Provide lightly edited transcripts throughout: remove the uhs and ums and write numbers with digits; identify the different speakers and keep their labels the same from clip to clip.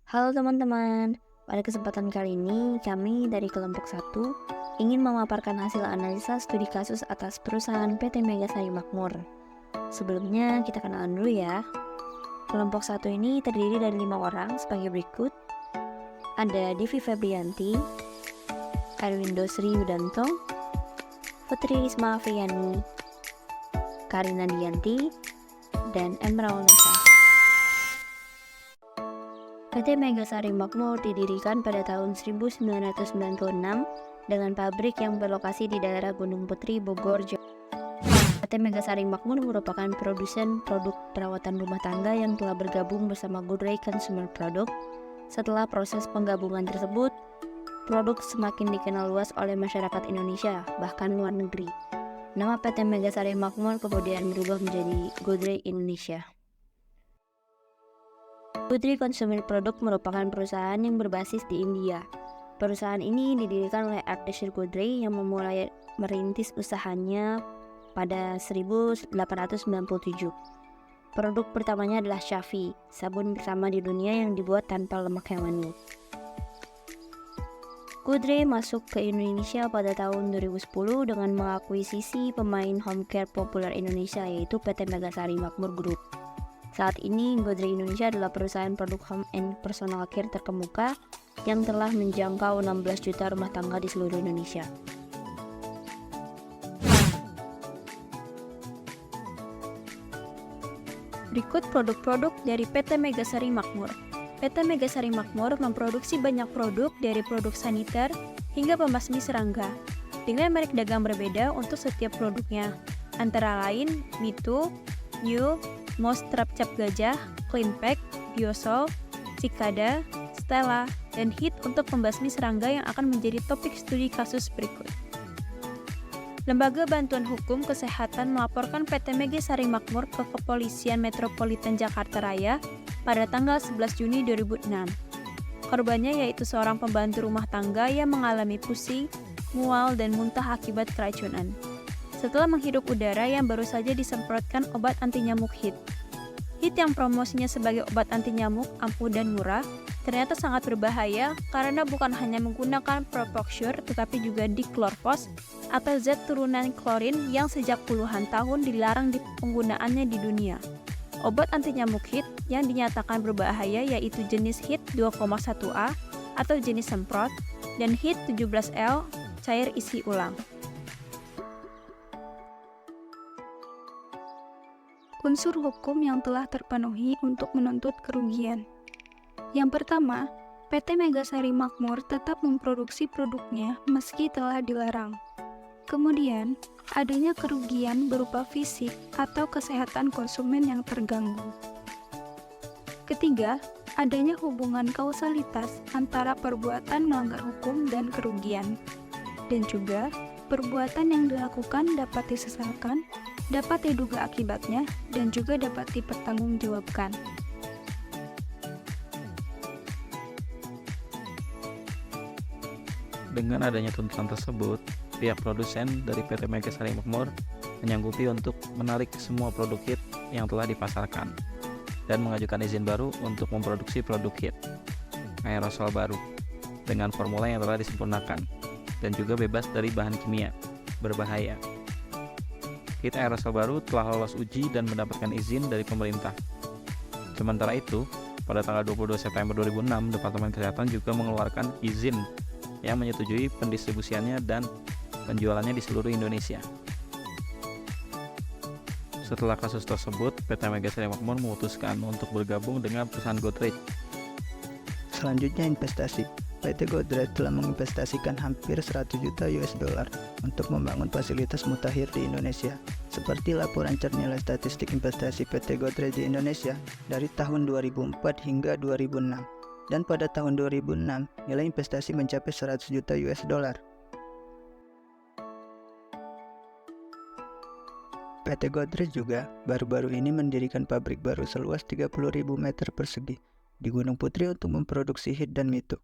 Speaker 1: Halo teman-teman, pada kesempatan kali ini kami dari kelompok 1 ingin memaparkan hasil analisa studi kasus atas perusahaan PT Megasari Makmur. Sebelumnya kita kenalan dulu ya. Kelompok 1 ini terdiri dari 5 orang sebagai berikut. Ada Devi Febrianti, Erwindo Sri Yudanto, Putri Risma Afriani, Karina Dianti, dan Emraul Nasa. PT Megasari Makmur didirikan pada tahun 1996 dengan pabrik yang berlokasi di daerah Gunung Putri, Bogor, Jawa Barat. PT Megasari Makmur merupakan produsen produk perawatan rumah tangga yang telah bergabung bersama Goodray Consumer Product. Setelah proses penggabungan tersebut, produk semakin dikenal luas oleh masyarakat Indonesia, bahkan luar negeri. Nama PT Megasari Makmur kemudian berubah menjadi Goodray Indonesia. Goodray Consumer Product merupakan perusahaan yang berbasis di India. Perusahaan ini didirikan oleh Ardeshir Goodray yang memulai merintis usahanya pada 1897. Produk pertamanya adalah Shafi, sabun pertama di dunia yang dibuat tanpa lemak hewani. Goodray masuk ke Indonesia pada tahun 2010 dengan mengakuisisi pemain home care populer Indonesia yaitu PT Megasari Makmur Group. Saat ini, Goodray Indonesia adalah perusahaan produk home and personal care terkemuka yang telah menjangkau 16 juta rumah tangga di seluruh Indonesia.
Speaker 2: Berikut produk-produk dari PT Megasari Makmur. PT Megasari Makmur memproduksi banyak produk dari produk saniter hingga pembasmi serangga, dengan merek dagang berbeda untuk setiap produknya, antara lain Mitu, New, Most Trap Cap Gajah, Clean Pack, Biosol, Cicada, Stella, dan Hit untuk pembasmi serangga yang akan menjadi topik studi kasus berikut. Lembaga Bantuan Hukum Kesehatan melaporkan PT Megasari Makmur ke Kepolisian Metropolitan Jakarta Raya pada tanggal 11 Juni 2006. Korbannya yaitu seorang pembantu rumah tangga yang mengalami pusing, mual, dan muntah akibat keracunan setelah menghirup udara yang baru saja disemprotkan obat anti nyamuk Hit. Hit yang promosinya sebagai obat anti nyamuk ampuh dan murah, ternyata sangat berbahaya karena bukan hanya menggunakan propoxur tetapi juga diklorvos atau zat turunan klorin yang sejak puluhan tahun dilarang penggunaannya di dunia. Obat anti nyamuk Hit yang dinyatakan berbahaya yaitu jenis Hit 2,1A atau jenis semprot dan Hit 17L cair isi ulang.
Speaker 3: Unsur hukum yang telah terpenuhi untuk menuntut kerugian. Yang pertama, PT Megasari Makmur tetap memproduksi produknya meski telah dilarang. Kemudian, adanya kerugian berupa fisik atau kesehatan konsumen yang terganggu. Ketiga, adanya hubungan kausalitas antara perbuatan melanggar hukum dan kerugian. Dan juga, perbuatan yang dilakukan dapat disesalkan, dapat diduga akibatnya, dan juga dapat dipertanggungjawabkan.
Speaker 4: Dengan adanya tuntutan tersebut, pihak produsen dari PT Megasari Makmur menyanggupi untuk menarik semua produk Hit yang telah dipasarkan dan mengajukan izin baru untuk memproduksi produk Hit aerosol baru dengan formula yang telah disempurnakan dan juga bebas dari bahan kimia berbahaya. Hit aerosol baru telah lolos uji dan mendapatkan izin dari pemerintah. Sementara itu, pada tanggal 22 September 2006, Departemen Kesehatan juga mengeluarkan izin yang menyetujui pendistribusiannya dan penjualannya di seluruh Indonesia. Setelah kasus tersebut, PT Megasari Makmur memutuskan untuk bergabung dengan perusahaan Goodray.
Speaker 5: Selanjutnya investasi. PT Goodray telah menginvestasikan hampir 100 juta US dollar untuk membangun fasilitas mutakhir di Indonesia. Seperti laporan nilai statistik investasi PT Goodray di Indonesia dari tahun 2004 hingga 2006. Dan pada tahun 2006, nilai investasi mencapai 100 juta US dollar. PT Goodray juga baru-baru ini mendirikan pabrik baru seluas 30.000 meter persegi di Gunung Putri untuk memproduksi Hit dan Mitu.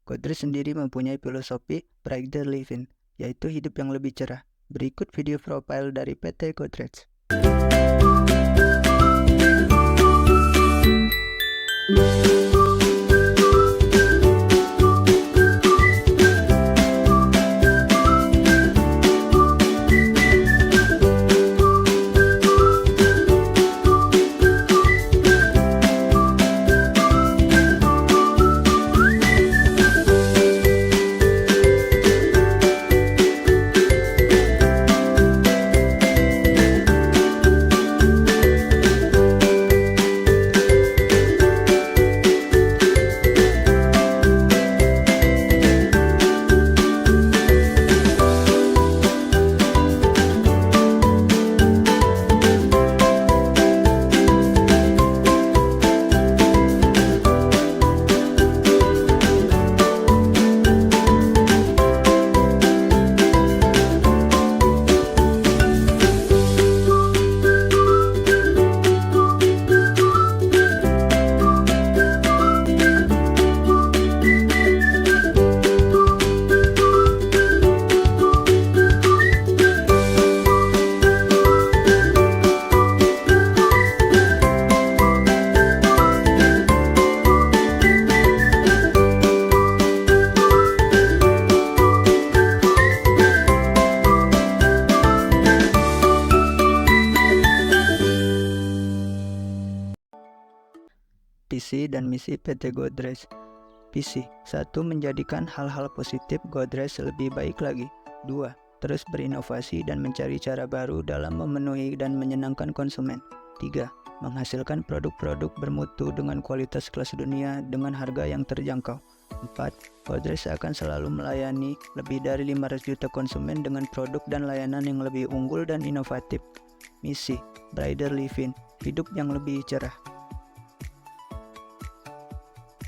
Speaker 5: Goodray sendiri mempunyai filosofi Brighter Living, yaitu hidup yang lebih cerah. Berikut video profil dari PT Goodray. dan misi PT Godrej. Visi 1. Menjadikan hal-hal positif Godrej lebih baik lagi. 2. Terus berinovasi dan mencari cara baru dalam memenuhi dan menyenangkan konsumen. 3. Menghasilkan produk-produk bermutu dengan kualitas kelas dunia dengan harga yang terjangkau. 4. Godrej akan selalu melayani lebih dari 500 juta konsumen dengan produk dan layanan yang lebih unggul dan inovatif. Misi Brighter Living, hidup yang lebih cerah.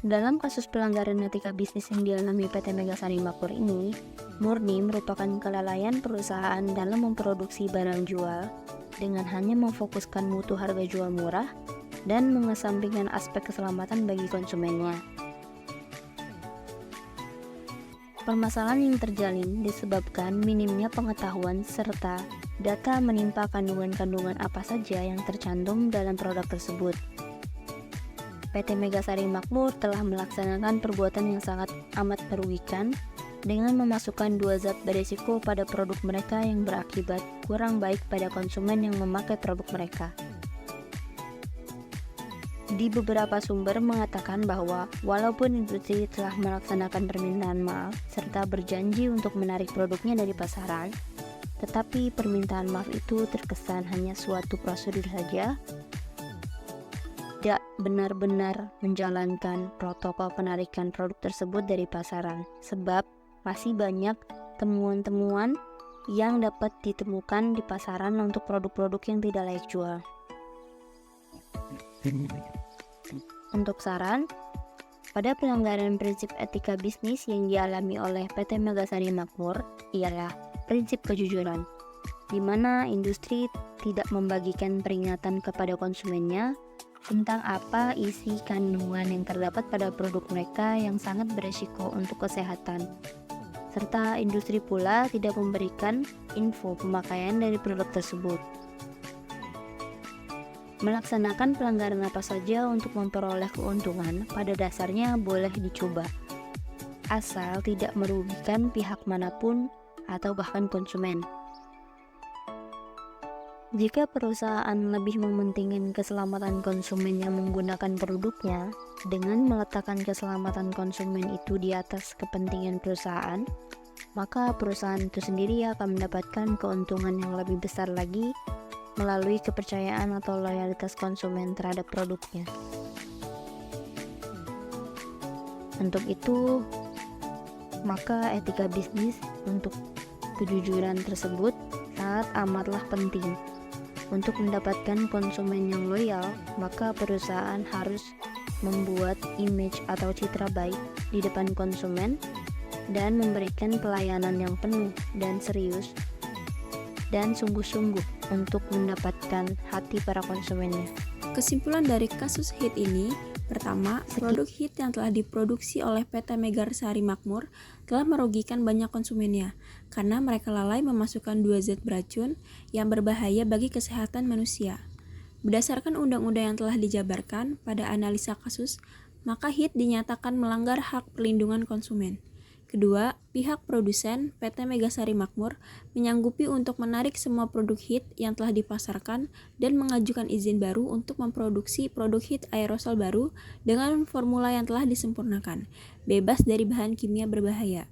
Speaker 1: Dalam kasus pelanggaran etika bisnis yang dialami PT Megasari Makmur ini, murni merupakan kelalaian perusahaan dalam memproduksi barang jual dengan hanya memfokuskan mutu harga jual murah dan mengesampingkan aspek keselamatan bagi konsumennya. Permasalahan yang terjalin disebabkan minimnya pengetahuan serta data menimpa kandungan-kandungan apa saja yang tercantum dalam produk tersebut. PT Megasari Makmur telah melaksanakan perbuatan yang sangat amat merugikan dengan memasukkan 2 zat berisiko pada produk mereka yang berakibat kurang baik pada konsumen yang memakai produk mereka. Di beberapa sumber mengatakan bahwa walaupun industri telah melaksanakan permintaan maaf serta berjanji untuk menarik produknya dari pasaran, tetapi permintaan maaf itu terkesan hanya suatu prosedur saja, tidak benar-benar menjalankan protokol penarikan produk tersebut dari pasaran, sebab masih banyak temuan-temuan yang dapat ditemukan di pasaran untuk produk-produk yang tidak layak jual. Untuk saran, pada pelanggaran prinsip etika bisnis yang dialami oleh PT Megasari Makmur ialah prinsip kejujuran, di mana industri tidak membagikan peringatan kepada konsumennya tentang apa isi kandungan yang terdapat pada produk mereka yang sangat beresiko untuk kesehatan, serta industri pula tidak memberikan info pemakaian dari produk tersebut. Melaksanakan pelanggaran apa saja untuk memperoleh keuntungan pada dasarnya boleh dicoba, asal tidak merugikan pihak manapun atau bahkan konsumen. Jika perusahaan lebih mementingkan keselamatan konsumen yang menggunakan produknya dengan meletakkan keselamatan konsumen itu di atas kepentingan perusahaan, maka perusahaan itu sendiri akan mendapatkan keuntungan yang lebih besar lagi melalui kepercayaan atau loyalitas konsumen terhadap produknya. Untuk itu, maka etika bisnis untuk kejujuran tersebut sangat amatlah penting. Untuk mendapatkan konsumen yang loyal, maka perusahaan harus membuat image atau citra baik di depan konsumen dan memberikan pelayanan yang penuh dan serius dan sungguh-sungguh untuk mendapatkan hati para konsumennya.
Speaker 2: Kesimpulan dari kasus HIT ini, pertama, produk HIT yang telah diproduksi oleh PT Megasari Makmur telah merugikan banyak konsumennya karena mereka lalai memasukkan 2 zat beracun yang berbahaya bagi kesehatan manusia. Berdasarkan undang-undang yang telah dijabarkan pada analisa kasus, maka HIT dinyatakan melanggar hak perlindungan konsumen. Kedua, pihak produsen PT Megasari Makmur menyanggupi untuk menarik semua produk HIT yang telah dipasarkan dan mengajukan izin baru untuk memproduksi produk HIT aerosol baru dengan formula yang telah disempurnakan, bebas dari bahan kimia berbahaya.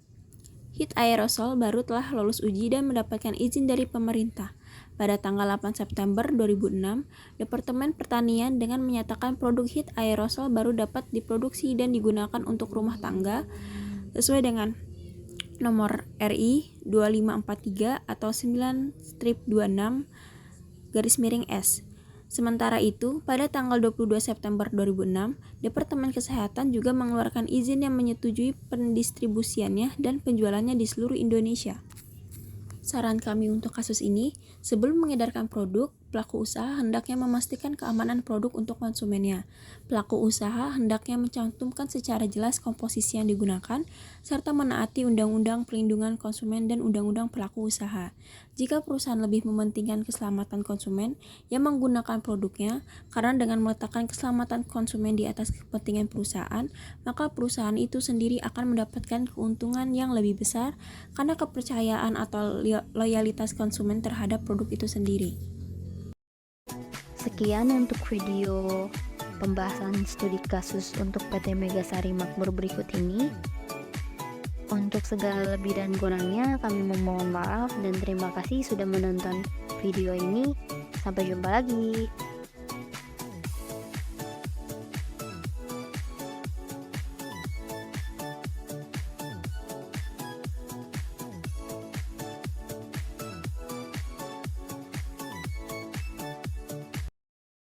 Speaker 2: HIT aerosol baru telah lolos uji dan mendapatkan izin dari pemerintah. Pada tanggal 8 September 2006, Departemen Pertanian dengan menyatakan produk HIT aerosol baru dapat diproduksi dan digunakan untuk rumah tangga sesuai dengan nomor RI 2543 atau 9/26/S. Sementara itu, pada tanggal 22 September 2006, Departemen Kesehatan juga mengeluarkan izin yang menyetujui pendistribusiannya dan penjualannya di seluruh Indonesia. Saran kami untuk kasus ini, sebelum mengedarkan produk, pelaku usaha hendaknya memastikan keamanan produk untuk konsumennya. Pelaku usaha hendaknya mencantumkan secara jelas komposisi yang digunakan, serta menaati Undang-Undang Perlindungan Konsumen dan Undang-Undang Pelaku Usaha. Jika perusahaan lebih mementingkan keselamatan konsumen yang menggunakan produknya, karena dengan meletakkan keselamatan konsumen di atas kepentingan perusahaan, maka perusahaan itu sendiri akan mendapatkan keuntungan yang lebih besar karena kepercayaan atau loyalitas konsumen terhadap produk itu sendiri.
Speaker 1: Sekian untuk video pembahasan studi kasus untuk PT Megasari Makmur berikut ini. Untuk segala lebih dan kurangnya kami memohon maaf dan terima kasih sudah menonton video ini. Sampai jumpa lagi.